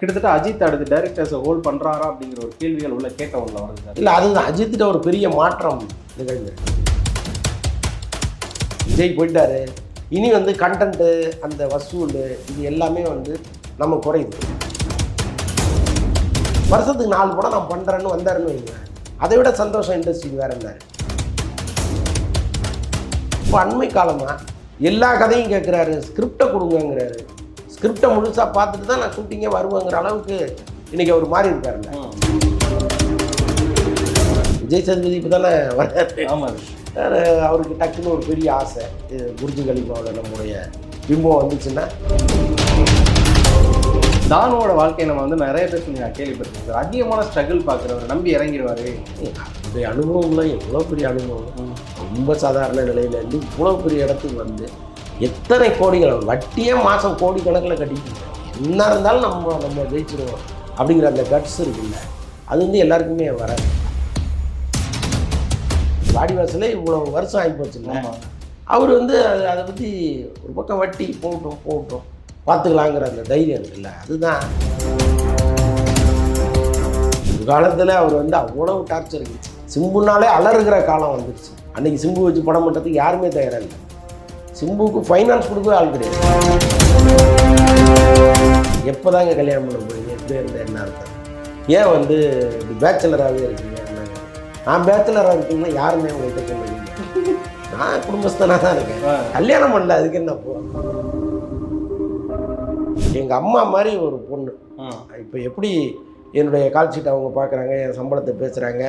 கிட்டத்தட்ட அஜித் அடுத்து டைரக்டர்ஸை ஹோல்ட் பண்ணுறாரா அப்படிங்கிற ஒரு கேள்விகள் உள்ள கேட்க உள்ள வருது சார். இல்லை, அதுதான் அஜித்திட்ட ஒரு பெரிய மாற்றம் நிகழ்ந்திருக்கு. விஜய் போயிட்டாரு, இனி கண்டென்ட்டு, அந்த வசூல், இது எல்லாமே நம்ம குறையுது. வருஷத்துக்கு 4 படம் நான் பண்ணுறேன்னு வந்தாருன்னு வைங்க, அதை விட சந்தோஷம் இண்டஸ்ட்ரிக்கு வேறு இருந்தார். இப்போ அண்மை காலமாக எல்லா கதையும் கேட்குறாரு, ஸ்கிரிப்டை கொடுங்கங்கிறாரு. ஸ்கிரிப்டை முழுசாக பார்த்துட்டு தான் நான் ஷூட்டிங்கே வருவேங்கிற அளவுக்கு இன்றைக்கி அவர் மாறி இருக்காருல்ல. விஜய் சேதுபதி இப்போ தானே வர்றாரு. ஆமாம், அவருக்கு டக்குன்னு ஒரு பெரிய ஆசை, புர்ஜ் கலிஃபாவில் நம்முடைய பிம்பம் வந்துச்சுன்னா. தானுவோட வாழ்க்கையை நம்ம நிறைய பேர் சொல்லி நான் கேள்விப்பட்டிருக்கேன் சார். அதிகமான ஸ்ட்ரகிள் பார்க்குறவர் நம்பி இறங்கிடுவார். அந்த அனுபவம்லாம் எவ்வளோ பெரிய அனுபவம். ரொம்ப சாதாரண நிலையிலேருந்து இவ்வளோ பெரிய இடத்துக்கு எத்தனை கோடிகள், வட்டியே மாதம் கோடிக்கணக்கில் கட்டிட்டு என்ன இருந்தாலும் நம்ம ஜெயிச்சிருவோம் அப்படிங்கிற அந்த கட்ஸ் இருக்குல்ல, அது எல்லாருக்குமே வராது. வாடிவாசலே இவ்வளோ வருஷம் ஆகி போச்சுல்ல, அவர் அதை பற்றி ஒரு பக்கம் வட்டி போகட்டும் பார்த்துக்கலாங்கிற அந்த தைரியம் இருக்குல்ல, அதுதான். ஒரு காலத்தில் அவர் அவ்வளவு டார்ச்சர் இருக்குது. சிம்புனாலே அலறுகிற காலம் வந்துடுச்சு. அன்றைக்கி சிம்பு வச்சு படம் பண்ணுறதுக்கு யாருமே தயாராக இல்லை. சிம்புக்கு ஃபைனான்ஸ் கொடுக்கவே ஆள் கிடையாது. எப்போ தாங்க கல்யாணம் பண்ண போறீங்க, எப்படி இருந்தால் என்ன அர்த்தம், ஏன் பேச்சுலராகவே இருக்கீங்க? நான் பேச்சுலராக இருக்கீங்கன்னா யாருமே உங்கள்கிட்ட சொல்லுவீங்க, நான் குடும்பஸ்தனாக தான் இருக்கேன், கல்யாணம் பண்ணல, அதுக்கு என்ன போகிறோம். எங்கள் அம்மா மாதிரி ஒரு பொண்ணு இப்போ எப்படி என்னுடைய கால் ஷீட் அவங்க பார்க்குறாங்க, என் சம்பளத்தை பேசுகிறாங்க,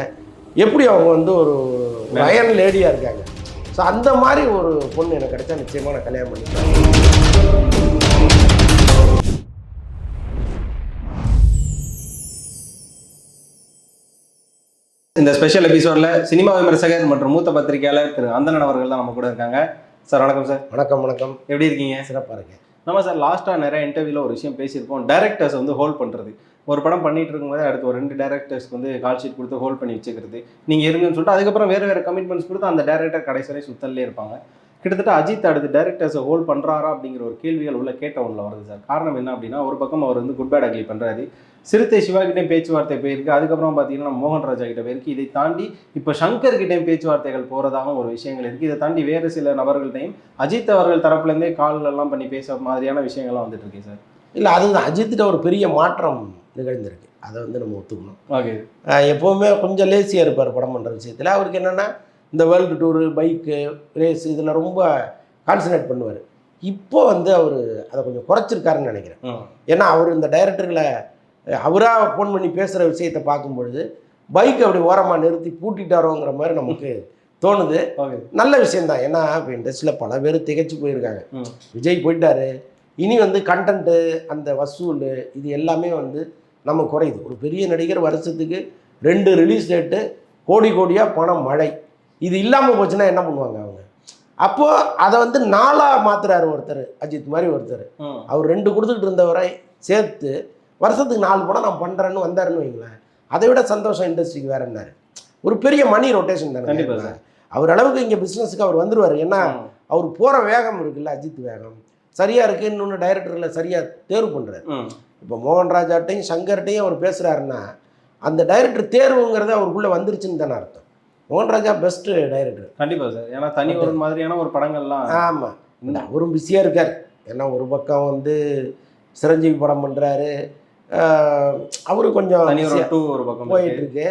எப்படி அவங்க ஒரு அயன் லேடியாக இருக்காங்க. ஸோ அந்த மாதிரி ஒரு பொண்ணு எனக்கு கிடைச்சா நிச்சயமாக நான் கல்யாணம் பண்ணிப்பேன். இந்த ஸ்பெஷல் எபிசோடில் சினிமா விமர்சகர் மற்றும் மூத்த பத்திரிகையாளர் திரு அந்தணன் அவர்கள் தான் நம்ம கூட இருக்காங்க. சார் வணக்கம் சார். வணக்கம். எப்படி இருக்கீங்க? சிறப்பாக இருக்கேன். நம்ம சார் லாஸ்ட்டாக நிறைய இன்டர்வியூவில் ஒரு விஷயம் பேசியிருப்போம், டைரக்டர்ஸ் ஹோல்ட் பண்ணுறது. ஒரு படம் பண்ணிட்டு இருக்கும்போது அடுத்து ஒரு 2 டைரக்டர்ஸ்க்கு கால் ஷீட் கொடுத்து ஹோல்ட் பண்ணி வச்சுக்கிறது, நீங்கள் இருங்கன்னு சொல்லிட்டு அதுக்கப்புறம் வேறு கமிட்மெண்ட்ஸ் கொடுத்து அந்த டைரக்டர் கடைசி வரை சுத்தல்லே இருப்பாங்க. கிட்டத்தட்ட அஜித் அடுத்து டைரக்டர்ஸை ஹோல்ட் பண்ணுறாரா அப்படிங்கிற ஒரு கேள்விகள் உள்ள கேட்ட உள்ள வருது சார். காரணம் என்ன அப்படின்னா, ஒரு பக்கம் அவர் குட் பேட் அக்லி பண்ணுறாரு, சிறுத்தை சிவாகிட்டையும் பேச்சுவார்த்தை போயிருக்கு, அதுக்கப்புறம் பார்த்தீங்கன்னா மோகன் ராஜா கிட்ட போயிருக்கு, இதை தாண்டி இப்போ சங்கர்கிட்டையும் பேச்சுவார்த்தைகள் போகிறதாகவும் ஒரு விஷயங்கள் இருக்குது. இதை தாண்டி வேறு சில நபர்கள்ட்டையும் அஜித் அவர்கள் தரப்புலேருந்தே காலெல்லாம் பண்ணி பேச மாதிரியான விஷயங்கள்லாம் வந்துட்டு இருக்கு சார். இல்லை, அதுதான் அஜித்திட்ட ஒரு பெரிய மாற்றம் நிகழ்ந்திருக்கு, அதை நம்ம ஒத்துக்கணும். ஓகே, எப்போவுமே கொஞ்சம் லேசியாக இருப்பார் படம் பண்ணுற விஷயத்தில். அவருக்கு என்னென்னா இந்த வேர்ல்டு டூரு, பைக்கு ரேஸ், இதில் ரொம்ப கான்சன்ட்ரேட் பண்ணுவார். இப்போ அவர் அதை கொஞ்சம் குறைச்சிருக்காருன்னு நினைக்கிறேன். ஏன்னா அவர் இந்த டைரக்டர்களை அவராக ஃபோன் பண்ணி பேசுகிற விஷயத்தை பார்க்கும்பொழுது பைக் அப்படி ஓரமாக நிறுத்தி பூட்டிட்டாரோங்கிற மாதிரி நமக்கு தோணுது. நல்ல விஷயந்தான். ஏன்னா இப்போ இண்டஸ்ட்ரியில் பல பேர் திகைச்சு போயிருக்காங்க. விஜய் போயிட்டாரு, இனி கண்டென்ட்டு, அந்த வசூல், இது எல்லாமே நம்ம குறையுது. ஒரு பெரிய நடிகர் வருஷத்துக்கு 2 ரிலீஸ் டேட்டு, கோடியாக பணம் மழை, இது இல்லாமல் போச்சுன்னா என்ன பண்ணுவாங்க அவங்க? அப்போது அதை 4ஆக மாற்றுறாரு ஒருத்தர், அஜித் மாதிரி ஒருத்தர். அவர் 2 கொடுத்துக்கிட்டு இருந்தவரை சேர்த்து வருஷத்துக்கு 4 படம் நான் பண்ணுறேன்னு வந்தாருன்னு வைங்களேன், அதை விட சந்தோஷம் இண்டஸ்ட்ரிக்கு வேறு இருந்தார். ஒரு பெரிய மணி ரொட்டேஷன் தானே. அவர் அளவுக்கு இங்கே பிஸ்னஸுக்கு அவர் வந்துடுவார். ஏன்னா அவர் போகிற வேகம் இருக்குல்ல, அஜித் வேகம் சரியாக இருக்குது. இன்னொன்று டைரக்டரில் சரியாக தேர்வு பண்ணுறாரு. இப்போ மோகன் ராஜாட்டையும் சங்கர்கிட்டையும் அவர் பேசுகிறாருன்னா அந்த டைரக்டர் தேர்வுங்கிறது அவருக்குள்ளே வந்துருச்சுன்னு தானே அர்த்தம். மோகன் ராஜா பெஸ்ட்டு டைரக்டர். கண்டிப்பாக சார். ஏன்னா தனி ஒரு மாதிரியான ஒரு படங்கள்லாம். ஆமாம், அவரும் பிஸியாக இருக்கார். ஏன்னா ஒரு பக்கம் சிரஞ்சீவி படம் பண்ணுறாரு, அவரு கொஞ்சம் ஒரு பக்கம் போயிட்டுருக்கு.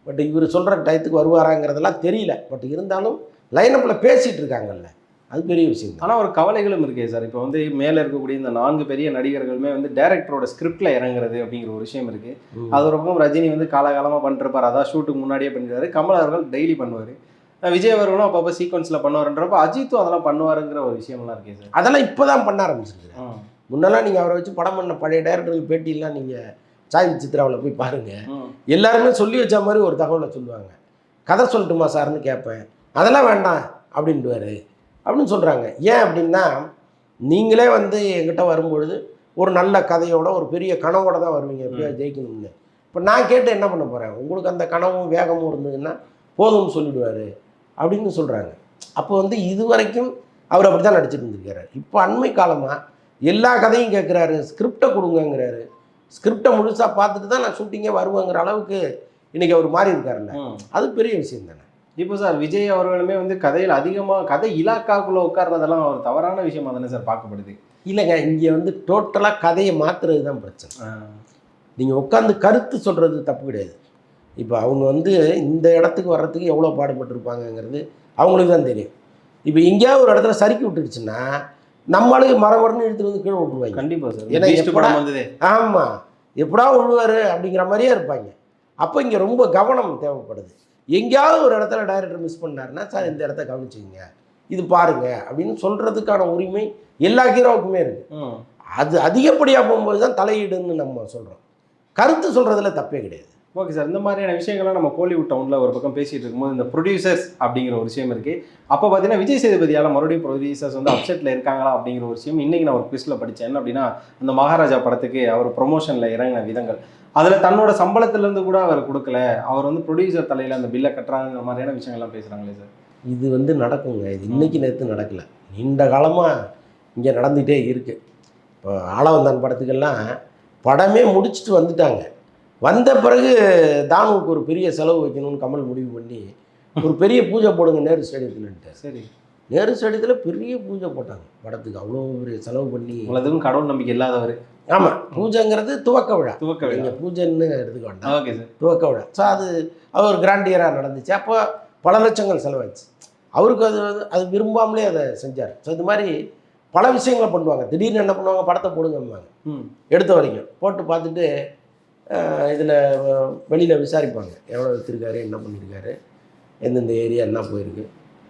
பட் இவர் சொல்கிற டயத்துக்கு வருவாராங்கிறதெல்லாம் தெரியல. பட் இருந்தாலும் லைனப்பில் பேசிகிட்டு இருக்காங்கல்ல, அது பெரிய விஷயம். ஆனால் ஒரு கவலைகளும் இருக்கே சார். இப்போ மேலே இருக்கக்கூடிய இந்த 4 பெரிய நடிகர்களுமே டைரக்டரோட ஸ்கிரிப்டில் இறங்குறது அப்படிங்கிற ஒரு விஷயம் இருக்குது. அது ஒரு பக்கம் ரஜினி காலகாலமாக பண்ணிருப்பார், அதான் ஷூட்டுக்கு முன்னாடியே பண்ணிடுவார். கமல் அவர்கள் டெய்லி பண்ணுவார், விஜய் அவர்களும் அப்பப்போ சீக்வன்ஸில் பண்ணுவாருன்றப்போ அஜித்தும் அதெல்லாம் பண்ணுவாருங்கிற ஒரு விஷயம்லாம் இருக்கே சார். அதெல்லாம் இப்போ தான் பண்ண ஆரம்பிச்சிருக்கு. முன்னெல்லாம் நீங்கள் அவரை வச்சு படம் பண்ண பழைய டைரக்டர்கள் பேட்டிலாம் நீங்கள் சாய் சித்ராவில் போய் பாருங்கள், எல்லாருமே சொல்லி வச்ச மாதிரி ஒரு தகவலை சொல்லுவாங்க. கதை சொல்லட்டுமா சார்னு கேட்பேன், அதெல்லாம் வேண்டாம் அப்படின்ட்டுவார் அப்படின்னு சொல்கிறாங்க. ஏன் அப்படின்னா, நீங்களே என்கிட்ட வரும்பொழுது ஒரு நல்ல கதையோட ஒரு பெரிய கனவோட தான் வருவீங்க, எப்படியா ஜெயிக்கணும்னு. இப்போ நான் கேட்டு என்ன பண்ண போகிறேன், உங்களுக்கு அந்த கனவும் வேகமும் இருந்ததுன்னா போதும்னு சொல்லிவிடுவார் அப்படின்னு சொல்கிறாங்க. அப்போ இது வரைக்கும் அவர் அப்படி தான் நடிச்சிட்டு இருந்திருக்கிறார். இப்போ அண்மை காலமாக எல்லா கதையும் கேட்குறாரு, ஸ்கிரிப்டை கொடுங்கங்கிறாரு. ஸ்கிரிப்டை முழுசாக பார்த்துட்டு தான் நான் ஷூட்டிங்கே வருவேங்கிற அளவுக்கு இன்றைக்கி அவர் மாறி இருக்காருல்ல, அது பெரிய விஷயம் தானே. இப்போ சார் விஜய் அவர்களுமே வந்து கதையில் அதிகமாக கதை இலாக்காக்குள்ளே உட்கார்றதெல்லாம் ஒரு தவறான விஷயமா தானே சார் பார்க்கப்படுது? இல்லைங்க, இங்கே வந்து டோட்டலாக கதையை மாற்றுறது தான் பிரச்சனை. நீங்கள் உட்காந்து கருத்து சொல்கிறது தப்பு கிடையாது. இப்போ அவங்க வந்து இந்த இடத்துக்கு வர்றதுக்கு எவ்வளோ பாடுபட்டுருப்பாங்கங்கிறது அவங்களுக்கு தான் தெரியும். இப்போ எங்கேயாவது ஒரு இடத்துல சறுக்கி விட்டுருச்சுன்னா நம்மளுக்கு மரமரன்னு எடுத்துகிட்டு வந்து கீழே விட்டுருவாங்க. கண்டிப்பாக சார். ஏன்னா எப்படா வந்தது, ஆமாம், எப்படா விழுவார் அப்படிங்கிற மாதிரியே இருப்பாங்க. அப்போ இங்கே ரொம்ப கவனம் தேவைப்படுது. எங்கேயாவது ஒரு இடத்துல டைரக்டர் மிஸ் பண்ணாருன்னா, சார் இந்த இடத்த கவனிச்சிங்க, இது பாருங்க அப்படின்னு சொல்கிறதுக்கான உரிமை எல்லா ஹீரோவுக்குமே இருக்குது. அது அதிகப்படியாக போகும்போது தான் தலையீடுன்னு நம்ம சொல்கிறோம். கருத்து சொல்கிறதுல தப்பே கிடையாது. Okay sir. இந்த மாதிரியான விஷயங்கள்லாம் நம்ம கோலிவுட் டவுனில் ஒரு பக்கம் பேசிகிட்டு இருக்கும்போது இந்த ப்ரொடியூசர்ஸ் அப்படிங்கிற ஒரு விஷயம் இருக்குது. அப்போ பார்த்தீங்கன்னா விஜய் சேதுபதியால் மறுபடியும் ப்ரொடியூசர்ஸ் வந்து அப்செட்டில் இருக்காங்களா அப்படிங்கிற ஒரு விஷயம் இன்றைக்கி நான் ஒரு குவிஸில் படித்தேன். என்ன அப்படின்னா, அந்த மகாராஜா படத்துக்கு அவர் ப்ரொமோஷனில் இறங்கின விதங்கள், அதில் தன்னோட சம்பளத்திலேருந்து கூட அவர் கொடுக்கல, அவர் வந்து ப்ரொடியூசர் தலையில் அந்த பில்லை கட்டுறாங்கிற மாதிரியான விஷயங்கள்லாம் பேசுகிறாங்களே சார். இது வந்து நடக்குங்க. இது இன்றைக்கி நேற்று நடக்கலை, நீண்ட காலமாக இங்கே நடந்துகிட்டே இருக்குது. இப்போ ஆளவந்தான் படத்துக்கெல்லாம் படமே முடிச்சுட்டு வந்துட்டாங்க. வந்த பிறகு தானுவுக்கு ஒரு பெரிய செலவு வைக்கணும்னு கமல் முடிவு பண்ணி ஒரு பெரிய பூஜை போடுங்க நேரு ஸ்டேடியத்துலன்ட்டு. சரி, நேரு ஸ்டேடியத்தில் பெரிய பூஜை போட்டாங்க படத்துக்கு. அவ்வளோ பெரிய செலவு பண்ணி. உலகம் கடவுள் நம்பிக்கை இல்லாதவர். ஆமாம், பூஜைங்கிறது துவக்க விழா. நீங்கள் பூஜைன்னு எடுத்துக்க வேண்டாம். Okay sir. துவக்க விழா. ஸோ அது ஒரு கிராண்டியராக நடந்துச்சு. அப்போ பல லட்சங்கள் செலவாச்சு. அவருக்கு அது விரும்பாமலே அதை செஞ்சார். ஸோ இது மாதிரி பல விஷயங்களை பண்ணுவாங்க. திடீர்னு என்ன பண்ணுவாங்க, படத்தை போடுங்கம்பாங்க. எடுத்த வரைக்கும் போட்டு பார்த்துட்டு இதில் வெளியில் விசாரிப்பாங்க, எவ்வளோ விற்றுருக்காரு, என்ன பண்ணியிருக்காரு, எந்தெந்த ஏரியா என்ன போயிருக்கு.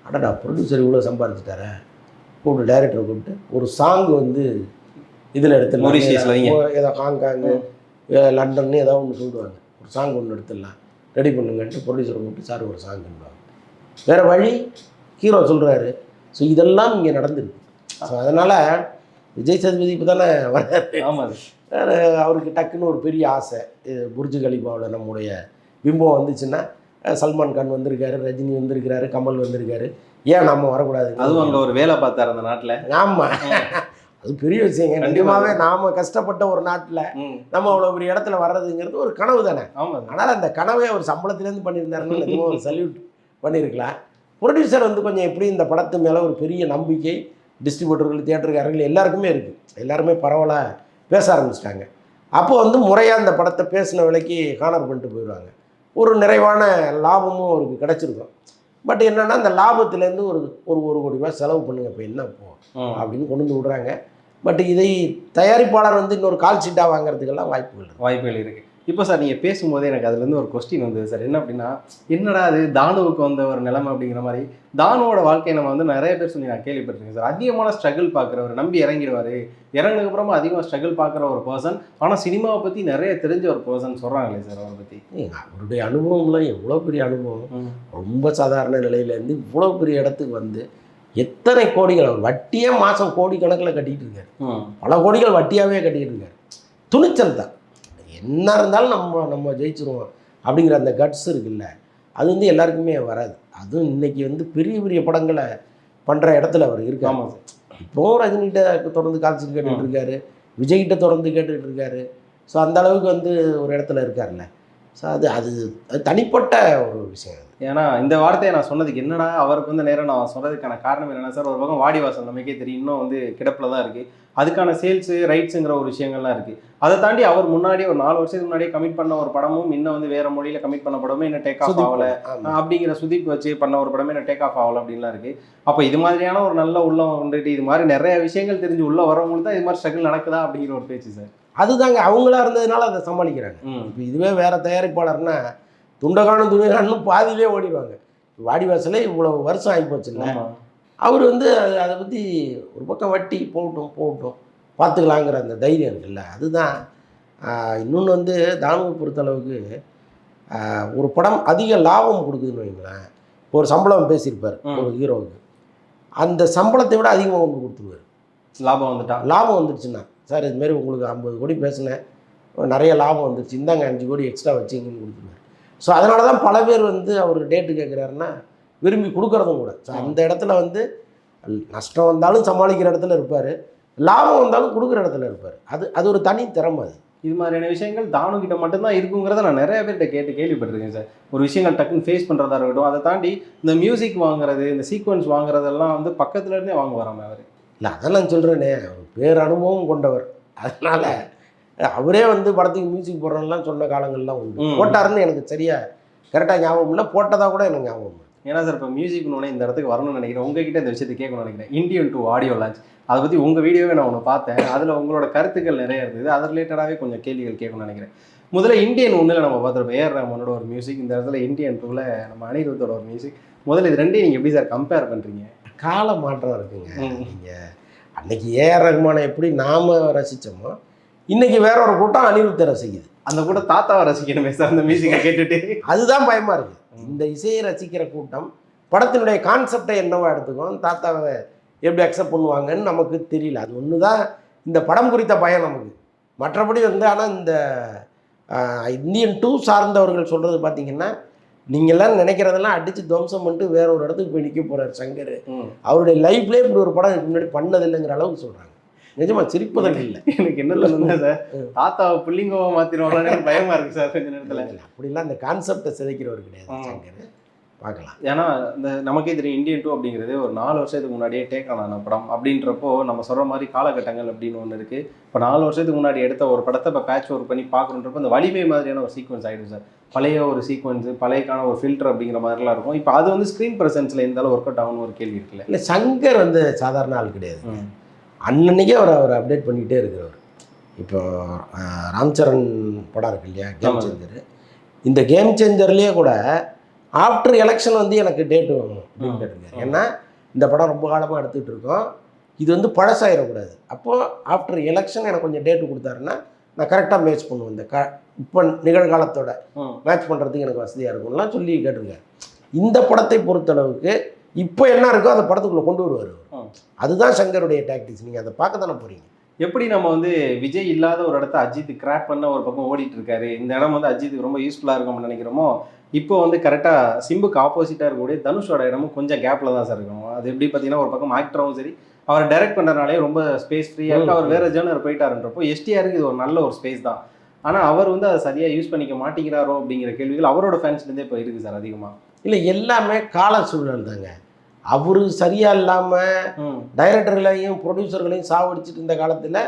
அடடா, ப்ரொடியூசர் இவ்வளோ சம்பாதிச்சிட்டார, கூப்பிட்டு டைரக்டரை கூப்பிட்டு ஒரு சாங் வந்து இதில் எடுத்துடலாம், ஏதோ ஹாங்காங்கு லண்டன்னு ஏதாவது ஒன்று சொல்லுவாங்க, ஒரு சாங் ஒன்று எடுத்துடலாம், ரெடி பண்ணுங்கன்ட்டு ப்ரொடியூசரை கூப்பிட்டு சார் ஒரு சாங் பண்ணுவாங்க. வேறு வழி, ஹீரோ சொல்கிறாரு. ஸோ இதெல்லாம் இங்கே நடந்துருக்கு. ஸோ அதனால் விஜய் சேதுபதி இப்போ தானே வர்றாரு. ஆமாம், அவருக்கு டக்குன்னு ஒரு பெரிய ஆசை, புர்ஜு கலிஃபாவில் நம்முடைய பிம்பம் வந்துச்சுன்னா, சல்மான் கான் வந்திருக்காரு, ரஜினி வந்திருக்கிறாரு, கமல் வந்திருக்காரு, ஏன் நம்ம வரக்கூடாது? அதுவும் அங்கே ஒரு வேலை பார்த்தார் அந்த நாட்டில். ஆமாம், அது பெரிய விஷயங்க. நிஜமாவே நாம் கஷ்டப்பட்ட ஒரு நாட்டில் நம்ம அவ்வளோ பெரிய இடத்துல வர்றதுங்கிறது ஒரு கனவு தானே. ஆனால் அந்த கனவை அவர் சம்பளத்துலேருந்து பண்ணியிருந்தாருன்னு நிஜமாக ஒரு சல்யூட் பண்ணியிருக்கலாம். ப்ரொடியூசர் வந்து கொஞ்சம் எப்படி இந்த படத்து மேலே ஒரு பெரிய நம்பிக்கை டிஸ்ட்ரிபியூட்டர்கள், தியேட்டருக்காரர்கள் எல்லாருக்குமே இருக்குது. எல்லாருமே பரவலாக பேச ஆரம்பிச்சிட்டாங்க. அப்போ வந்து முறையாக அந்த படத்தை பேசின விலைக்கு கானர் பண்ணிட்டு போயிடுவாங்க. ஒரு நிறைவான லாபமும் அவருக்கு கிடச்சிருக்கும். பட் என்னென்னா, அந்த லாபத்துலேருந்து ஒரு ஒரு கோடி ரூபாய் செலவு பண்ணுங்க இப்போ என்ன போ அப்படின்னு கொண்டு வந்து விடுறாங்க. பட் இதை தயாரிப்பாளர் வந்து இன்னொரு கால் ஷீட்டாக வாங்குறதுக்கெல்லாம் வாய்ப்புகள் இருக்குது. இப்போ சார் நீங்கள் பேசும்போதே எனக்கு அதுலேருந்து ஒரு கொஸ்டின் வந்தது சார். என்ன அப்படின்னா, என்னடா அது தானுவுக்கு வந்த ஒரு நிலைமை அப்படிங்கிற மாதிரி. தானுவோட வாழ்க்கையை நம்ம வந்து நிறைய பேர் சொல்லி நான் கேள்விப்பட்டிருக்கேன் சார். அதிகமான ஸ்ட்ரகிள் பார்க்குறவர், நம்பி இறங்கிடுவார், இறங்கினதுக்கப்புறமா அதிகமாக ஸ்ட்ரகிள் பார்க்குற ஒரு பர்சன், ஆனால் சினிமாவை பற்றி நிறைய தெரிஞ்ச ஒரு பர்சன் சொல்கிறாங்களே சார் அவரை பற்றி. அவருடைய அனுபவம்லாம் எவ்வளோ பெரிய அனுபவம். ரொம்ப சாதாரண நிலையிலேருந்து இவ்வளோ பெரிய இடத்துக்கு வந்து எத்தனை கோடிகள், அவர் வட்டியே மாதம் கோடிக்கணக்கில் கட்டிகிட்டு இருக்காரு. பல கோடிகள் வட்டியாகவே கட்டிகிட்டு இருக்காரு. துணிச்சல் தான். என்ன இருந்தாலும் நம்ம ஜெயிச்சிருவோம் அப்படிங்கிற அந்த கட்ஸ் இருக்குல்ல, அது வந்து எல்லாருக்குமே வராது. அதுவும் இன்றைக்கி வந்து பெரிய பெரிய படங்களை பண்ணுற இடத்துல அவர் இருக்காரு. ஆமாம் சார். இப்போது ரஜினிகிட்ட தொடர்ந்து கால்ஷீட் கேட்டுக்கிட்டு இருக்காரு, விஜய்கிட்ட தொடர்ந்து கேட்டுக்கிட்டு இருக்காரு. ஸோ அந்த அளவுக்கு வந்து ஒரு இடத்துல இருக்கார்ல. ஸோ அது தனிப்பட்ட ஒரு விஷயம். ஏன்னா இந்த வார்த்தையை நான் சொன்னதுக்கு என்னடா அவருக்கு வந்து நேரம் நான் சொன்னதுக்கான காரணம் என்னென்னா சார், ஒரு பக்கம் வாடிவாசல் நமக்கே தெரியும், இன்னும் வந்து கிடப்பில் தான் இருக்குது. அதுக்கான சேல்ஸு ரைட்ஸுங்கிற ஒரு விஷயங்கள்லாம் இருக்குது. அதை தாண்டி அவர் முன்னாடியே ஒரு 4 வருஷத்துக்கு முன்னாடியே கமிட் பண்ண ஒரு படமும் இன்னும் வந்து வேறு மொழியில் கமிட் பண்ண படமும் இன்னும் டேக் ஆஃப் ஆகலை அப்படிங்கிற சுதீப் வச்சு பண்ண ஒரு படமே இன்னும் டேக் ஆஃப் ஆகலை அப்படின்லாம் இருக்குது. அப்போ இது மாதிரியான ஒரு நல்ல உள்ளம் வந்துட்டு இது மாதிரி நிறைய விஷயங்கள் தெரிஞ்சு உள்ளே வரவங்களுக்கு தான் இது மாதிரி ஸ்ட்ரகிள் நடக்குதா அப்படிங்கிற ஒரு பேச்சு சார். அதுதாங்க, அவங்களா இருந்ததுனால அதை சமாளிக்கிறாங்க. இப்போ இதுவே வேறு தயாரிப்பாளர்னா துண்டகானும் துணிகானு பாதியிலே ஓடிடுவாங்க. வாடிவாசலே இவ்வளோ வருஷம் ஆகி போச்சுல்ல, அவர் வந்து அதை பற்றி ஒரு பக்கம் வட்டி போகட்டும் பார்த்துக்கலாங்கிற அந்த தைரியம் இருக்குல்ல, அதுதான். இன்னொன்று வந்து தானுவை பொறுத்தளவுக்கு ஒரு படம் அதிக லாபம் கொடுக்குதுன்னு வைங்களேன். இப்போ ஒரு சம்பளம் பேசியிருப்பார் ஒரு ஹீரோவுக்கு, அந்த சம்பளத்தை விட அதிகமாக கொண்டு கொடுத்துருவார். லாபம் வந்துடுச்சுன்னா, சார் இதுமாரி உங்களுக்கு 50 கோடி பேசினேன், நிறைய லாபம் வந்துடுச்சு, இந்தாங்க 5 கோடி எக்ஸ்ட்ரா வச்சிங்கன்னு கொடுத்துருவார். ஸோ அதனால தான் பல பேர் வந்து அவர் டேட்டு கேட்குறாருன்னா விரும்பி கொடுக்குறதும் கூட. ஸோ அந்த இடத்துல வந்து நஷ்டம் வந்தாலும் சமாளிக்கிற இடத்துல இருப்பார், லாபம் வந்தாலும் கொடுக்குற இடத்துல இருப்பார். அது ஒரு தனி திறமை. அது இது மாதிரியான விஷயங்கள் தானு கிட்ட மட்டும்தான் இருக்குங்கிறத நான் நிறைய பேர்கிட்ட கேள்விப்பட்டிருக்கேன் சார். ஒரு விஷயங்கள் டக்குன்னு ஃபேஸ் பண்ணுறதா இருக்கட்டும், அதை தாண்டி இந்த மியூசிக் வாங்குறது, இந்த சீக்வன்ஸ் வாங்குறதெல்லாம் வந்து பக்கத்துல இருந்தே வாங்குவாராம அவர். இல்லை அதெல்லாம் சொல்கிறேனே, அவர் பேர் அனுபவம் கொண்டவர். அதனால் அவரே வந்து படத்துக்கு மியூசிக் போடுறோம்லாம் சொன்ன காலங்கள்லாம் உண்டு. போட்டாருன்னு எனக்கு சரியாக கரெக்டாக ஞாபகம் இல்லை, போட்டதாக கூட எனக்கு ஞாபகம் இல்லை. ஏன்னா சார், இப்போ மியூசிக்னு இந்த இடத்துக்கு வரணும்னு நினைக்கிறேன். உங்ககிட்ட இந்த விஷயத்தை கேட்கணும்னு நினைக்கிறேன். Indian 2 ஆடியோ லான்ச், அதை பற்றி உங்கள் வீடியோவே நான் ஒன்று பார்த்தேன். அதில் உங்களோட கருத்துக்கள் நிறைய இருந்தது. அது ரிலேட்டடாகவே கொஞ்சம் கேள்விகள் கேட்கணும்னு நினைக்கிறேன். முதல்ல Indian 1ல் நம்ம பார்த்துருப்போம் ஏஆர் ரஹ்மானோட ஒரு மியூசிக், இந்த இடத்துல Indian 2ல் நம்ம அனிருத்தோட ஒரு மியூசிக். முதல்ல இது ரெண்டையும் நீங்கள் எப்படி சார் கம்பேர் பண்ணுறீங்க? கால மாற்றம் இருக்குங்க. நீங்கள் அன்னைக்கு ஏஆர் ரஹ்மானை எப்படி நாம் ரசித்தோமோ, இன்னைக்கு வேற ஒரு கூட்டம் அனிருத்தை ரசிக்குது. அந்த கூட தாத்தாவை ரசிக்கணுமே சார் அந்த மியூசிக்கை கேட்டுட்டு. அதுதான் பயமாக இருக்குது. இந்த இசையை ரசிக்கிற கூட்டம் படத்தினுடைய கான்செப்டை என்னவா எடுத்துக்கும், தாத்தாவை எப்படி அக்செப்ட் பண்ணுவாங்கன்னு நமக்கு தெரியல. அது ஒன்று தான் இந்த படம் குறித்த பயம் நமக்கு. மற்றபடி வந்து ஆனால் இந்த Indian 2 சார்ந்தவர்கள் சொல்கிறது பார்த்தீங்கன்னா, நீங்கள்லாம் நினைக்கிறதெல்லாம் அடித்து துவம்சம் பண்ணிட்டு வேற ஒரு இடத்துக்கு போய் நிற்க போகிறார் சங்கர். அவருடைய லைஃப்லேயே இப்படி ஒரு படம் இதுக்கு முன்னாடி பண்ணதில்லைங்கிற அளவுக்கு சொல்கிறாங்க. நிஜமா சிரிப்பதற்கு இல்லை. எனக்கு என்ன சொல்லுங்க சார், தாத்தாவை புள்ளிங்கோவை மாற்றிடுவாங்கன்னு பயமாக இருக்குது சார் கொஞ்ச நேரத்தில். அப்படிலாம் அந்த கான்செப்டை சிதைக்கிறவர் கிடையாது சங்கர். பார்க்கலாம். ஏன்னா இந்த நமக்கே தெரியும் Indian 2 அப்படிங்கிறது ஒரு 4 வருஷத்துக்கு முன்னாடியே டேக் ஆன படம். அப்படின்றப்போ நம்ம சொல்கிற மாதிரி காலகட்டங்கள் அப்படின்னு ஒன்று இருக்குது. இப்போ 4 வருஷத்துக்கு முன்னாடி எடுத்த ஒரு படத்தை இப்போ பேட்ச் ஒர்க் பண்ணி பார்க்கணுன்றப்போ அந்த வலிமை மாதிரியான ஒரு சீக்வன்ஸ் ஆகிடும் சார். பழைய ஒரு சீக்வன்ஸு, பழையக்கான ஒரு ஃபில்டர் அப்படிங்கிற மாதிரிலாம் இருக்கும். இப்போ அது வந்து ஸ்க்ரீன் ப்ரெசன்ஸில் இருந்தாலும் ஒர்க் அவுட் ஆகும்னு ஒரு கேள்வி இருக்குல்ல? இல்லை, சங்கர் வந்து சாதாரண ஆள் கிடையாது. அன்னன்னைக்கே அவர் அப்டேட் பண்ணிக்கிட்டே இருக்கிறவர். இப்போ ராம்சரண் படம் இருக்கு இல்லையா, கேம் சேஞ்சர். இந்த கேம் சேஞ்சர்லேயே கூட ஆஃப்டர் எலெக்ஷன் வந்து எனக்கு டேட்டு வேணும் அப்படின்னு கேட்டுருக்காரு. ஏன்னா இந்த படம் ரொம்ப காலமாக எடுத்துகிட்டு இருக்கோம், இது வந்து பழசாயிடக்கூடாது. அப்போது ஆஃப்டர் எலெக்ஷன் எனக்கு கொஞ்சம் டேட்டு கொடுத்தாருன்னா நான் கரெக்டாக மேட்ச் பண்ணுவேன். இந்த இப்போ நிகழ்காலத்தோட மேட்ச் பண்ணுறதுக்கு எனக்கு வசதியாக இருக்கும்லாம் சொல்லி கேட்டிருக்காரு. இந்த படத்தை பொறுத்தளவுக்கு இப்போ என்ன இருக்கோ அந்த படத்துக்குள்ளே கொண்டு வருவார். அதுதான் சங்கருடைய டாக்டிக்ஸ். நீங்கள் அதை பார்க்க தானே போகிறீங்க. எப்படி நம்ம வந்து விஜய் இல்லாத ஒரு இடத்த அஜித் கிராக் பண்ண ஒரு பக்கம் ஓடிட்டு இருக்காரு, இந்த இடம் வந்து அஜித்துக்கு ரொம்ப யூஸ்ஃபுல்லாக இருக்கும்னு நினைக்கிறோமோ, இப்போ வந்து கரெக்டாக சிம்புக்கு ஆப்போசிட்டாக இருக்கக்கூடிய தனுஷோட இடமும் கொஞ்சம் கேப்பில் தான் சார் இருக்கும். அது எப்படி பார்த்தீங்கன்னா, ஒரு பக்கம் ஆக்டரும் சரி, அவர் டைரக்ட் பண்ணுறதுனாலே ரொம்ப ஸ்பேஸ் ஃப்ரீயாக இருக்குது. அவர் வேறு ஜேர்னர் போயிட்டாருன்றப்போ எஸ்டிஆருக்கு இது ஒரு நல்ல ஒரு ஸ்பேஸ் தான். ஆனால் அவர் வந்து அதை சரியாக யூஸ் பண்ணிக்க மாட்டேங்கிறாரோ அப்படிங்கிற கேள்விகள் அவரோட ஃபேன்ஸ்லேருந்தே இப்போ இருக்குது சார் அதிகமாக. இல்லை, எல்லாமே கால சூழல் தாங்க. அவரு சரியா இல்லாமல் டைரக்டர்களையும் ப்ரொடியூசர்களையும் சாவடிச்சுட்டு இருந்த காலத்தில்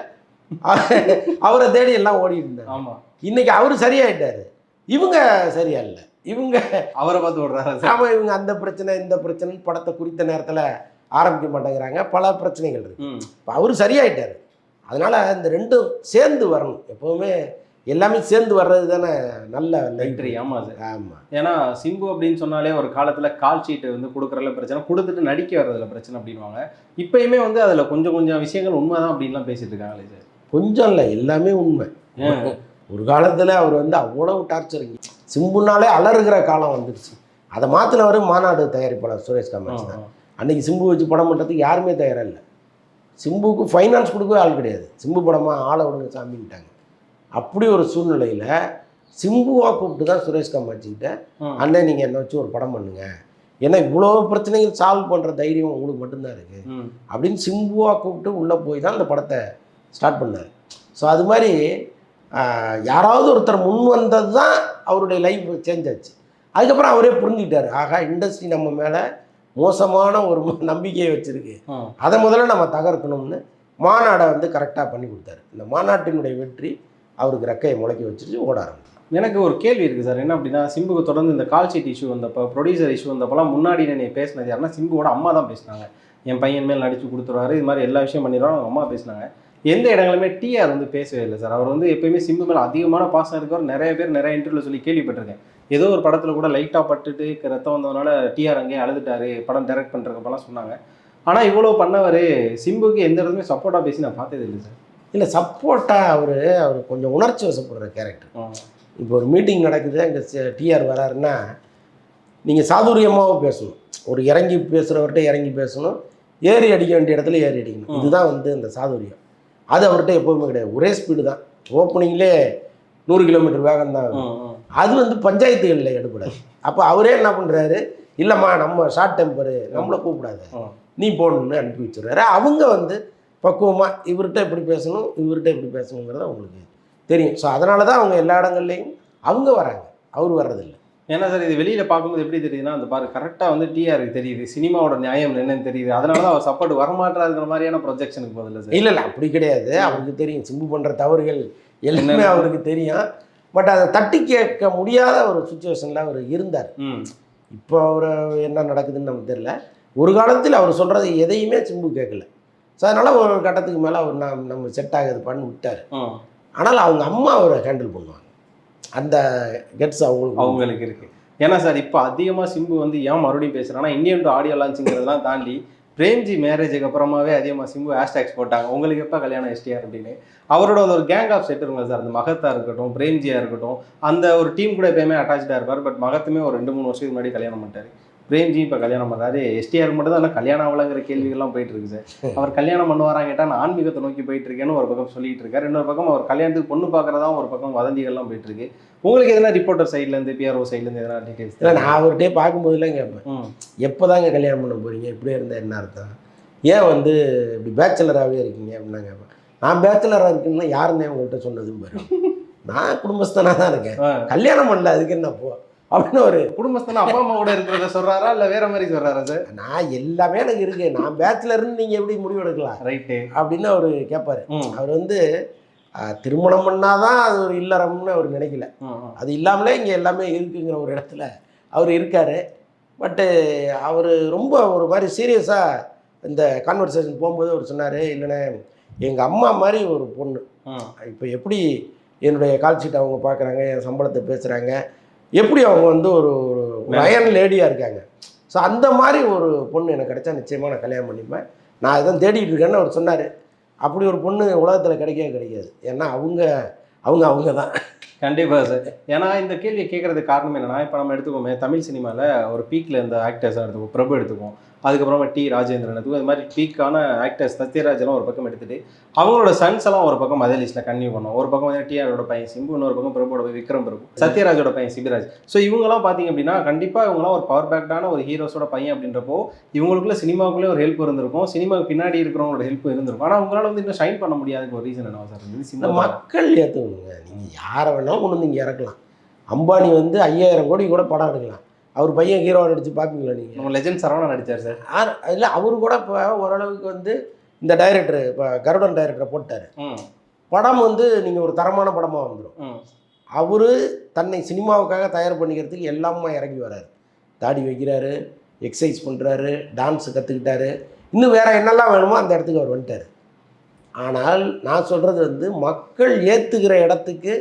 அவரை தேடி எல்லாம் ஓடிட்டு இருந்தாங்க. ஆமாம், இன்னைக்கு அவரு சரியாயிட்டாரு, இவங்க சரியா இல்லை, இவங்க அவரை பார்த்து விடுறாரு. ஆமாம், இவங்க அந்த பிரச்சனை இந்த பிரச்சனை படத்தை குறித்த நேரத்தில் ஆரம்பிக்க மாட்டேங்கிறாங்க. பல பிரச்சனைகள் இருக்கு. இப்போ அவரு சரியாயிட்டாரு. அதனால இந்த ரெண்டும் சேர்ந்து வரணும். எப்பவுமே எல்லாமே சேர்ந்து வர்றது தானே நல்ல வெற்றி. ஆமாம் சார். ஆமாம். ஏன்னா சிம்பு அப்படின்னு சொன்னாலே ஒரு காலத்தில் கால் ஷீட்டு வந்து கொடுக்குறதுல பிரச்சனை, கொடுத்துட்டு நடிக்க வர்றதுல பிரச்சனை அப்படின்வாங்க. இப்போயுமே வந்து அதில் கொஞ்சம் கொஞ்சம் விஷயங்கள் உண்மை தான் அப்படின்லாம் பேசிட்டு இருக்காங்களே சார். கொஞ்சம் இல்லை, எல்லாமே உண்மை. ஒரு காலத்தில் அவர் வந்து அவ்வளவு டார்ச்சரிங்க. சிம்புனாலே அலறுகிற காலம் வந்துடுச்சு. அதை மாற்றினவர் மாநாடு தயாரிப்பாளர் சுரேஷ் காமாட்சி தான். அன்றைக்கி சிம்பு வச்சு படம் பண்ணுறதுக்கு யாருமே தயாராக இல்லை. சிம்புக்கு ஃபைனான்ஸ் கொடுக்கவே ஆள் கிடையாது. சிம்பு படமாக ஆளை விடுங்க சாமின்ட்டாங்க. அப்படி ஒரு சூழ்நிலையில் சிம்புவாக கூப்பிட்டு தான் சுரேஷ் காமாட்சிக்கிட்ட, அண்ணன் நீங்கள் என்ன வச்சு ஒரு படம் பண்ணுங்க, ஏன்னா இவ்வளோ பிரச்சனைகள் சால்வ் பண்ணுற தைரியம் உங்களுக்கு மட்டும்தான் இருக்குது அப்படின்னு சிம்புவாக கூப்பிட்டு உள்ளே போய் தான் அந்த படத்தை ஸ்டார்ட் பண்ணார். ஸோ அது மாதிரி யாராவது ஒருத்தர் முன் வந்தது தான் அவருடைய லைஃப் சேஞ்ச் ஆச்சு. அதுக்கப்புறம் அவரே புரிஞ்சுக்கிட்டார், ஆகா இண்டஸ்ட்ரி நம்ம மேலே மோசமான ஒரு நம்பிக்கையை வச்சுருக்கு, அதை முதல்ல நம்ம தகர்க்கணும்னு மாநாடை வந்து கரெக்டாக பண்ணி கொடுத்தாரு. இந்த மாநாட்டினுடைய வெற்றி அவருக்கு ரெக்கையை முளைக்க வச்சுட்டு ஓட ஆரம்பிச்சு. எனக்கு ஒரு கேள்வி இருக்குது சார். என்ன அப்படின்னா, சிம்புக்கு தொடர்ந்து இந்த கால் ஷீட் இஷ்யூ வந்தப்போ, ப்ரொடியூசர் இஷ்யூ வந்தப்போலாம் முன்னாடி என்னை பேசினது யாருன்னா சிம்புவோட அம்மா தான் பேசினாங்க. என் பையன் மேல் நடிச்சு கொடுத்துருவாரு, இது மாதிரி எல்லா விஷயம் பண்ணிடுவாங்க, அவங்க அம்மா பேசினாங்க. எந்த இடங்களுமே டிஆர் வந்து பேசவே இல்லை சார். அவர் வந்து எப்பயுமே சிம்பு மேலே அதிகமான பாசம் இருக்கவர் நிறைய பேர் நிறைய இன்டர்வியூவில் சொல்லி கேள்விப்பட்டிருக்கேன். ஏதோ ஒரு படத்தில் கூட லைட்டாக பட்டுட்டு ரத்தம் வந்ததுனால டிஆர் அங்கேயே அழுதுட்டாரு படம் டைரக்ட் பண்ணுறப்பெல்லாம் சொன்னாங்க. ஆனால் இவ்வளோ பண்ணவர் சிம்புக்கு எந்த இடத்துலையுமே சப்போர்ட்டாக பேசி நான் பார்த்தது இல்லை சார். இல்லை, சப்போர்ட்டாக அவர் கொஞ்சம் உணர்ச்சி வசப்படுற கேரக்டர். இப்போ ஒரு மீட்டிங் நடக்குது, அங்கே டிஆர் வராருன்னா நீங்கள் சாதுரியமாகவும் பேசணும். ஒரு இறங்கி பேசுகிறவர்கிட்ட இறங்கி பேசணும், ஏறி அடிக்க வேண்டிய இடத்துல ஏறி அடிக்கணும். இதுதான் வந்து இந்த சாதுரியம். அது அவர்கிட்ட எப்போவுமே கிடையாது. ஒரே ஸ்பீடு தான். ஓப்பனிங்லேயே 100 கிலோமீட்டர் வேகம் தான். அது வந்து பஞ்சாயத்துகளில் எடுபடாது. அப்போ அவரே என்ன பண்ணுறாரு, இல்லைம்மா நம்ம ஷார்ட் டெம்பரு, நம்மளை கூப்பிடாது, நீ போகணுன்னு அனுப்பி வச்சுடுறாரு. அவங்க வந்து பக்குவமாக இவர்கிட்ட எப்படி பேசணும் இவர்கிட்ட எப்படி பேசணுங்கிறத அவங்களுக்கு தெரியும். ஸோ அதனால தான் அவங்க எல்லா இடங்கள்லையும் அவங்க வராங்க, அவர் வர்றதில்லை. ஏன்னா சார் இது வெளியில் பார்க்கும்போது எப்படி தெரியுதுன்னா, அந்த பாரு கரெக்டாக வந்து டிஆருக்கு தெரியுது, சினிமாவோட நியாயம் என்னன்னு தெரியுது, அதனால தான் அவர் சப்போர்ட் வரமாட்டாருங்கிற மாதிரியான ப்ரொஜெக்ஷனுக்கு பதில் சார். இல்லை இல்லை, அப்படி கிடையாது. அவருக்கு தெரியும் சிம்பு பண்ணுற தவறுகள் எல்லாமே அவருக்கு தெரியும். பட் அதை தட்டி கேட்க முடியாத ஒரு சுச்சுவேஷனில் அவர் இருந்தார். இப்போ அவர் என்ன நடக்குதுன்னு நமக்கு தெரியல. ஒரு காலத்தில் அவர் சொல்கிறது எதையுமே சிம்பு கேட்கல. ஸோ அதனால் ஒரு கட்டத்துக்கு மேலே அவர் நம்ம செட் ஆகுதுப்பான்னு விட்டார். ஆனால் அவங்க அம்மா அவரை ஹேண்டில் பண்ணுவாங்க, அந்த கெட்ஸ் அவங்களுக்கு இருக்குது. ஏன்னா சார் இப்போ அதிகமாக சிம்பு வந்து ஏன் மறுபடியும் பேசுகிறாங்கன்னா, இந்தியன் டு ஆடியோ லான்ச்சிங்கிறதெல்லாம் தாண்டி பிரேம்ஜி மேரேஜுக்கு அப்புறமாவே அதிகமாக சிம்பு ஹேஷ்டேக்ஸ் போட்டாங்க, உங்களுக்கு எப்போ கல்யாணம் எஸ்டிஆர் அப்படின்னு. அவரோட ஒரு கேங் ஆஃப் செட் இருக்குங்க சார், அந்த மகத்தா இருக்கட்டும், பிரேம்ஜியாக இருக்கட்டும், அந்த ஒரு டீம் கூட எப்பயுமே அட்டாச்சாக இருப்பார். பட் மகத்துமே ஒரு 2-3 வருஷத்துக்கு முன்னாடி கல்யாணம் பண்ணிட்டார். பிரேம்ஜி இப்போ கல்யாணம் பண்ணுறாரு. எஸ்டிஆர் மட்டும் தான் கல்யாணம் ஆகலைங்கிற கேள்விகள்லாம் போயிட்டு இருக்கு சார். அவர் கல்யாணம் பண்ணுவாராங்க கேட்டால் நான் ஆன்மீகத்தை நோக்கி போயிட்டு இருக்கேன்னு ஒரு பக்கம் சொல்லிட்டு இருக்காரு. இன்னொரு பக்கம் அவர் கல்யாணத்துக்கு பொண்ணு பார்க்குறதா ஒரு பக்கம் வதந்திகள்லாம் போயிட்டு இருக்கு. உங்களுக்கு எதனா ரிப்போர்ட்டர் சைட்லேருந்து, பிஆர்ஓ சைட்லேருந்து எதனா டீட்டெயில்ஸ்? இல்லை, நான் அவர்கிட்டே பார்க்கும்போதுலாம் கேட்பேன், எப்போ தாங்க கல்யாணம் பண்ண போகிறீங்க, இப்படியே இருந்தால் என்ன அர்த்தம், ஏன் வந்து இப்படி பேச்சுலராகவே இருக்கீங்க அப்படின்னா கேட்பேன். நான் பேச்சுலராக இருக்குன்னா யாருன்னே உங்கள்கிட்ட சொன்னதும் பாரு, நான் குடும்பஸ்தனாக தான் இருக்கேன், கல்யாணம் பண்ணல, அதுக்கு என்ன போ அப்படின்னு. ஒரு குடும்பஸ்தான அப்பா அம்மா கூட இருக்கிறத சொல்கிறாரா இல்லை வேற மாதிரி சொல்கிறாரா சார்? நான் எல்லாமே எனக்கு இருக்கு, நான் பேச்சுலர்னு நீங்கள் எப்படி முடிவு எடுக்கலாம் ரைட்டு அப்படின்னு அவர் கேட்பார். அவர் வந்து திருமணம் பண்ணாதான் அது ஒரு இல்லறம்னு அவர் நினைக்கல, அது இல்லாமலே இங்கே எல்லாமே இருக்குங்கிற ஒரு இடத்துல அவர் இருக்கார். பட்டு அவர் ரொம்ப ஒரு மாதிரி சீரியஸாக இந்த கான்வர்சேஷன் போகும்போது அவர் சொன்னார், இல்லைண்ணே எங்கள் அம்மா மாதிரி ஒரு பொண்ணு, இப்போ எப்படி என்னுடைய கால் ஷீட் அவங்க பார்க்குறாங்க, என் சம்பளத்தை பேசுகிறாங்க, எப்படி அவங்க வந்து ஒரு அயன் லேடியாக இருக்காங்க. ஸோ அந்த மாதிரி ஒரு பொண்ணு எனக்கு கிடைச்சா நிச்சயமாக நான் கல்யாணம் பண்ணிப்பேன், நான் இதான் தேடிட்டு இருக்கேன்னு அவர் சொன்னார். அப்படி ஒரு பொண்ணு உலகத்தில் கிடைக்காது. ஏன்னா அவங்க தான். கண்டிப்பாக சார். ஏன்னா இந்த கேள்வியை கேட்குறதுக்கு காரணம் என்னென்னா, இப்போ நம்ம எடுத்துக்கோமே தமிழ் சினிமாவில் ஒரு பீக்கில் இந்த ஆக்டர்ஸாக எடுத்துக்கோம், பிரபு எடுத்துக்குவோம், அதுக்கப்புறமா டி ராஜேந்திரன் எடுத்துக்கும், இது மாதிரி பீக்கான ஆக்டர்ஸ் சத்யராஜெல்லாம் ஒரு பக்கம் எடுத்துகிட்டு அவங்களோட சன்ஸ் எல்லாம் ஒரு பக்கம் அதே லிஸ்ட்டில் கன்டினியூ பண்ணோம். ஒரு பக்கம் வந்து டிஆரோட பையன் சிம்பு, இன்னொரு பக்கம் பிரபுவோட விக்ரம் பிரபு, சத்யராஜோட பையன் சிபிராஜ். ஸோ இவங்கெல்லாம் பார்த்தீங்க அப்படின்னா கண்டிப்பாக இவங்களாம் ஒரு பவர் பேக்டான ஒரு ஹீரோஸோட பையன் அப்படின்றப்போ இவங்களுக்குள்ள சினிமாவுக்குள்ளே ஒரு ஹெல்ப் இருந்திருக்கும், சினிமாவுக்கு பின்னாடி இருக்கிறவங்களோட ஹெல்ப் இருந்திருக்கும். ஆனால் அவங்களால வந்து இன்னும் ஷைன் பண்ண முடியாதுக்கு ஒரு ரீசன் என்ன சார்? சினிமா மக்கள் ஏற்றுக்கணுங்க. நீங்கள் யாரை வேணாலும் கொண்டு வந்து இங்கே இறக்கலாம். அம்பானி வந்து 5000 கோடி கூட படம் எடுக்கலாம், அவர் பையன் ஹீரோவை நடித்து பார்ப்பீங்களா நீங்கள்? நம்ம லெஜெண்ட் சரவணா நடித்தார் சார். இல்லை, அவரு கூட இப்போ ஓரளவுக்கு வந்து இந்த டைரக்டர் இப்போ கருடன் டைரக்டரை போட்டார், படம் வந்து நீங்கள் ஒரு தரமான படமாக வந்துடும். அவர் தன்னை சினிமாவுக்காக தயார் பண்ணிக்கிறதுக்கு எல்லாமே இறங்கி வராரு, தாடி வைக்கிறாரு, எக்ஸசைஸ் பண்ணுறாரு, டான்ஸு கற்றுக்கிட்டாரு, இன்னும் வேறு என்னெல்லாம் வேணுமோ அந்த இடத்துக்கு அவர் வந்துட்டார். ஆனால் நான் சொல்கிறது வந்து மக்கள் ஏற்றுக்கிற இடத்துக்கு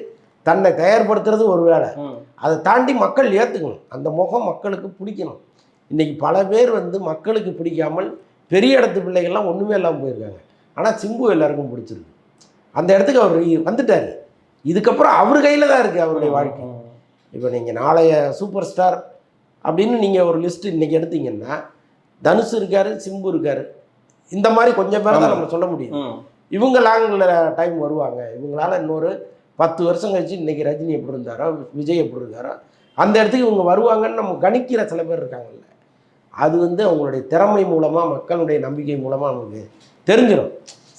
தன்னை தயார்படுத்துறது ஒரு வேலை, அதை தாண்டி மக்கள் ஏற்றுக்கணும், அந்த முகம் மக்களுக்கு பிடிக்கணும். இன்றைக்கி பல பேர் வந்து மக்களுக்கு பிடிக்காமல் பெரிய இடத்து பிள்ளைகள்லாம் ஒன்றுமே இல்லாமல் போயிருக்காங்க. ஆனால் சிம்பு எல்லாருக்கும் பிடிச்சிருக்கு, அந்த இடத்துக்கு அவர் வந்துட்டார். இதுக்கப்புறம் அவர் கையில் தான் இருக்குது அவருடைய வாழ்க்கை. இப்போ நீங்கள் நாளைய சூப்பர் ஸ்டார் அப்படின்னு நீங்கள் ஒரு லிஸ்ட்டு இன்றைக்கி எடுத்தீங்கன்னா தனுஷ் இருக்கார், சிம்பு இருக்கார், இந்த மாதிரி கொஞ்சம் பேர் தான் நம்ம சொல்ல முடியும். இவங்க லாங்கில் டைம் வருவாங்க, இவங்களால இன்னொரு 10 வருஷம் கழிச்சு இன்றைக்கி ரஜினி எப்படி இருந்தாரோ, விஜய் எப்படி இருக்காரோ, அந்த இடத்துக்கு இவங்க வருவாங்கன்னு நம்ம கணிக்கிற சில பேர் இருக்காங்கல்ல, அது வந்து அவங்களுடைய திறமை மூலமாக, மக்களுடைய நம்பிக்கை மூலமாக நமக்கு தெரிஞ்சிடும்.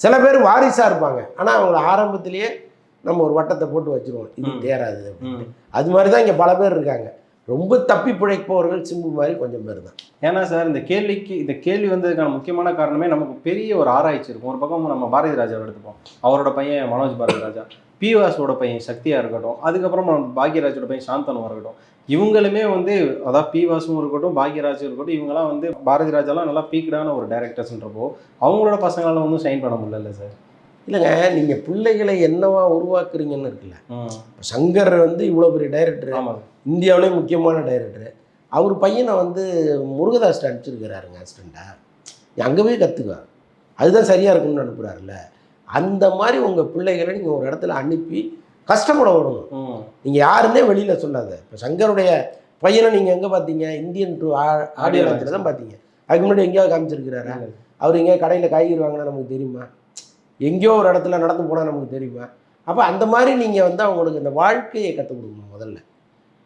சில பேர் வாரிசாக இருப்பாங்க, ஆனால் அவங்கள ஆரம்பத்திலேயே நம்ம ஒரு வட்டத்தை போட்டு வச்சுருவோம், இது தேராது அப்படின்னு. அது மாதிரி தான் இங்கே பல பேர் இருக்காங்க. ரொம்ப தப்பி பிழைப்பவர்கள் சிம்பு மாதிரி கொஞ்சம் பேர் தான். ஏன்னா சார் இந்த கேள்வி வந்ததுக்கான முக்கியமான காரணமே நமக்கு பெரிய ஒரு ஆராய்ச்சி இருக்கும். ஒரு பக்கம் நம்ம பாரதி ராஜாவை எடுத்துப்போம், அவரோட பையன் மனோஜ் பாரதி ராஜா, பிவாஸோட பையன் சக்தியாக இருக்கட்டும், அதுக்கப்புறம் பாக்யராஜோட பையன் சாந்தனும் இருக்கட்டும், இவங்களுமே வந்து அதாவது பிவாஸும் இருக்கட்டும், பாக்யராஜும் இருக்கட்டும், இவங்கெல்லாம் வந்து பாரதி ராஜாலாம் நல்லா பீக்கடான ஒரு டைரக்டர்ஸ்ன்றப்போ அவங்களோட பசங்களால் வந்து ஷைன் பண்ண முடியல சார். இல்லைங்க, நீங்கள் பிள்ளைகளை என்னவா உருவாக்குறீங்கன்னு இருக்குல்ல. சங்கர் வந்து இவ்வளோ பெரிய டைரக்டர், இந்தியாவிலே முக்கியமான டைரக்டர், அவர் பையனை வந்து முருகதாஸ்ட்டு அனுப்பிச்சிருக்கிறாருங்க அசிஸ்டண்ட்டாக, அங்கே போய் கற்றுக்கா, அதுதான் சரியாக இருக்குன்னு அனுப்புகிறாருல்ல. அந்த மாதிரி உங்கள் பிள்ளைகளை நீங்கள் ஒரு இடத்துல அனுப்பி கஷ்டப்பட விடணும். நீங்கள் யாருன்னே வெளியில் சொல்லாத. இப்போ சங்கருடைய பையனை நீங்கள் எங்கே பார்த்தீங்க? இந்தியன் டு ஆடியோ லான்ச்சில் தான் பார்த்தீங்க. அதுக்கு முன்னாடி எங்கேயாவது காமிச்சிருக்கிறாரா? அவர் எங்கேயாவது கடையில் காய்கறி வாங்கினா நமக்கு தெரியுமா? எங்கேயோ ஒரு இடத்துல நடந்து போனால் நமக்கு தெரியுமா? அப்போ அந்த மாதிரி நீங்கள் வந்து அவங்களுக்கு இந்த வாழ்க்கையை கற்றுக் கொடுக்கணும் முதல்ல.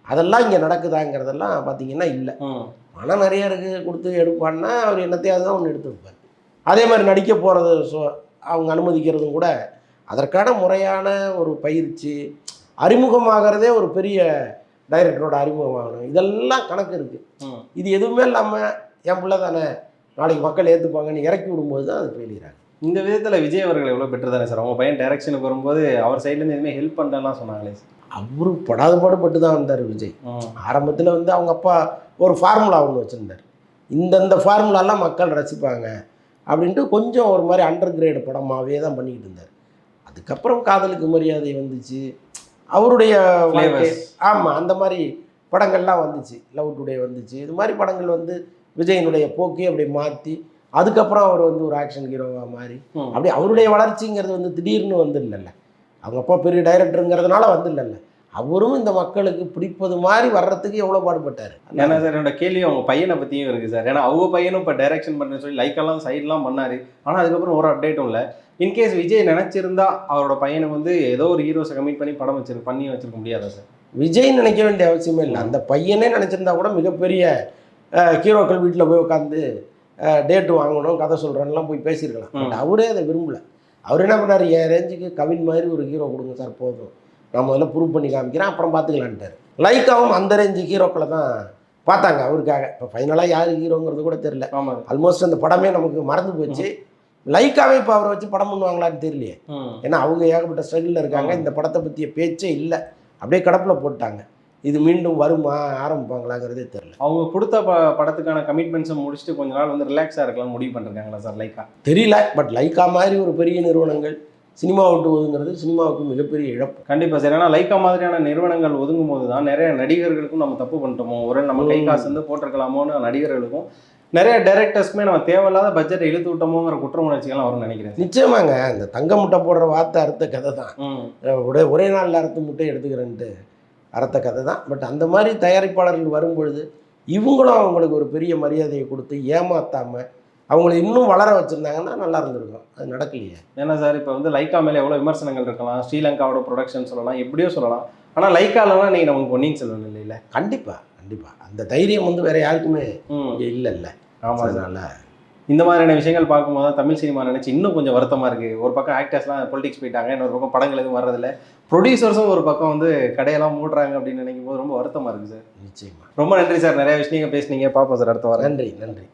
அதெல்லாம் இங்கே நடக்குதாங்கிறதெல்லாம் பார்த்தீங்கன்னா இல்லை. பணம் நிறையா இருக்குது, கொடுத்து எடுப்பான்னா அவர் என்னத்தையாவது தான் ஒன்று எடுத்து வைப்பார். அதே மாதிரி நடிக்க போகிறது அவங்க அனுமதிக்கிறதும் கூட அதற்கான முறையான ஒரு பயிற்சி, அறிமுகமாகிறதே ஒரு பெரிய டைரக்டரோட அறிமுகமாகணும். இதெல்லாம் கணக்கு இருக்குது. இது எதுவுமே இல்லாமல் என் பிள்ளை தானே நாளைக்கு மக்கள் ஏற்றுப்பாங்கன்னு இறக்கி விடும்போது தான் அது ஃபெயிலியர் ஆகும். இந்த விதத்தில் விஜய் அவர்கள் எவ்வளோ பெட்டர் தானே சார்? அவங்க பையன் டைரக்ஷனுக்கு வரும்போது அவர் சைட்லேருந்து எதுவுமே ஹெல்ப் பண்ணலாம் சொன்னாங்களே சார். அவரு படாத பாடுபட்டு தான் வந்தார் விஜய். ஆரம்பத்தில் வந்து அவங்க அப்பா ஒரு ஃபார்முலா ஒன்று வச்சுருந்தார். இந்தந்த ஃபார்முலாலாம் மக்கள் ரசிப்பாங்க அப்படின்ட்டு கொஞ்சம் ஒரு மாதிரி அண்டர் கிரேடு படமாகவே தான் பண்ணிக்கிட்டு இருந்தார். அதுக்கப்புறம் காதலுக்கு மரியாதை வந்துச்சு, அவருடைய ஆமாம் அந்த மாதிரி படங்கள்லாம் வந்துச்சு, லவ் டுடே வந்துச்சு. இது மாதிரி படங்கள் வந்து விஜயனுடைய போக்கே அப்படி மாற்றி அதுக்கப்புறம் அவர் வந்து ஒரு ஆக்ஷன் ஹீரோவாக மாறி அப்படி அவருடைய வளர்ச்சிங்கிறது வந்து திடீர்னு வந்து இல்லைல்ல. அவங்க அப்பா பெரிய டைரக்டருங்கிறதுனால வந்து இல்லைல்ல. அவரும் இந்த மக்களுக்கு பிடிப்பது மாதிரி வர்றதுக்கு எவ்வளோ பாடுபட்டார். ஏன்னா சார் என்னோட கேள்வி அவங்க பையனை பற்றியும் இருக்குது சார். ஏன்னா அவங்க பையனும் இப்போ டைரக்ஷன் பண்ணுறேன்னு சொல்லி லைக்கெல்லாம் சைட்லாம் பண்ணார். ஆனால் அதுக்கப்புறம் ஒரு அப்டேட்டும் இல்லை. இன்கேஸ் விஜய் நினச்சிருந்தா அவரோட பையனுக்கு வந்து ஏதோ ஒரு ஹீரோஸை கமிட் பண்ணி படம் பண்ணி வச்சிருக்க முடியாதா சார்? விஜய் நினைக்க வேண்டிய அவசியமே இல்லை. அந்த பையனே நினச்சிருந்தா கூட மிகப்பெரிய ஹீரோக்கள் வீட்டில் போய் உட்காந்து டேட்டு வாங்கணும், கதை சொல்கிறேன்லாம் போய் பேசியிருக்கலாம். பட் அவரே அதை விரும்பலை. அவர் என்ன பண்ணார், என் ரேஞ்சுக்கு கவின் மாதிரி ஒரு ஹீரோ கொடுங்க சார், போதும், நான் முதல்ல ப்ரூவ் பண்ணி காமிக்கிறேன், அப்புறம் பார்த்துக்கலான்ட்டார். லைக்காவும் அந்த ரேஞ்சு ஹீரோக்களை தான் பார்த்தாங்க அவருக்காக. இப்போ ஃபைனலாக யார் ஹீரோங்கிறது கூட தெரியல. ஆல்மோஸ்ட் அந்த படமே நமக்கு மறந்து போச்சு. லைக்காவே இப்போ அவரை வச்சு படம் பண்ணுவாங்களான்னு தெரியலையே. ஏன்னா அவங்க ஏகப்பட்ட ஸ்ட்ரகிளில் இருக்காங்க. இந்த படத்தை பற்றிய பேச்சே இல்லை, அப்படியே கடப்பில் போட்டாங்க. இது மீண்டும் வருமா, ஆரம்பிப்பாங்களாங்கிறதே தெரியல. அவங்க கொடுத்த படத்துக்கான கமிட்மெண்ட்ஸை முடிச்சுட்டு கொஞ்ச நாள் வந்து ரிலாக்ஸாக இருக்கலாம் முடிவு பண்ணிருக்காங்களா சார் லைக்கா? தெரியல. பட் லைக்கா மாதிரி ஒரு பெரிய நிறுவனங்கள் சினிமா விட்டு ஒதுங்கிறது சினிமாவுக்கு மிகப்பெரிய இழப்பு. கண்டிப்பாக சார். ஏன்னா லைக்கா மாதிரியான நிறுவனங்கள் ஒதுங்கும் போது தான் நிறைய நடிகர்களுக்கும் நம்ம தப்பு பண்ணிட்டோமோ, ஒரு நம்ம கை காசு வந்து போட்டிருக்கலாமோன்னு நடிகர்களுக்கும் நிறைய டைரக்டர்ஸ்க்குமே நம்ம தேவையில்லாத பட்ஜெட்டை இழுத்து விட்டோமோங்கிற குற்ற உணர்ச்சிகள்லாம் வரும்னு நினைக்கிறேன். நிச்சயமாங்க. இந்த தங்க முட்டை போடுற வார்த்தை அறுத்த கதை தான். ஒரே நாளில் அறுத்த முட்டை எடுத்துக்கிறேன்ட்டு அறுத்த கதை தான். பட் அந்த மாதிரி தயாரிப்பாளர்கள் வரும்பொழுது இவங்களும் அவங்களுக்கு ஒரு பெரிய மரியாதையை கொடுத்து ஏமாற்றாமல் அவங்கள இன்னும் வளர வச்சுருந்தாங்கன்னா நல்லா இருந்திருக்கும். அது நடக்கலையே. ஏன்னா சார் இப்போ வந்து லைக்கா மேலே எவ்வளோ விமர்சனங்கள் இருக்கலாம், ஸ்ரீலங்காவோட ப்ரொடக்ஷன் சொல்லலாம், எப்படியோ சொல்லலாம். ஆனால் லைக்காலலாம் நீங்கள் நமக்கு பொன்னியின் செல்வன் இல்லைல்ல? கண்டிப்பாக கண்டிப்பாக அந்த தைரியம் வந்து வேறு யாருக்குமே இங்கே இல்லைல்ல. ஆமாம். அதனால் இந்த மாதிரியான விஷயங்கள் பார்க்கும்போது தான் தமிழ் சினிமா நினச்சி இன்னும் கொஞ்சம் வருத்தமாக இருக்குது. ஒரு பக்கம் ஆக்டர்ஸ்லாம் பொலிட்டிக்ஸ் போயிட்டாங்க, இன்னொரு பக்கம் படங்கள் எதுவும் வர்றதில்லை, ப்ரொடியூசர்ஸும் ஒரு பக்கம் வந்து கடையெல்லாம் மூடுறாங்க அப்படின்னு நினைக்கும் போது ரொம்ப வருத்தமாக இருக்குது சார். நிச்சயமாக. ரொம்ப நன்றி சார், நிறைய விஷயங்கள் பேசுனீங்க. பார்ப்போம் சார் அடுத்த வாரம். நன்றி நன்றி.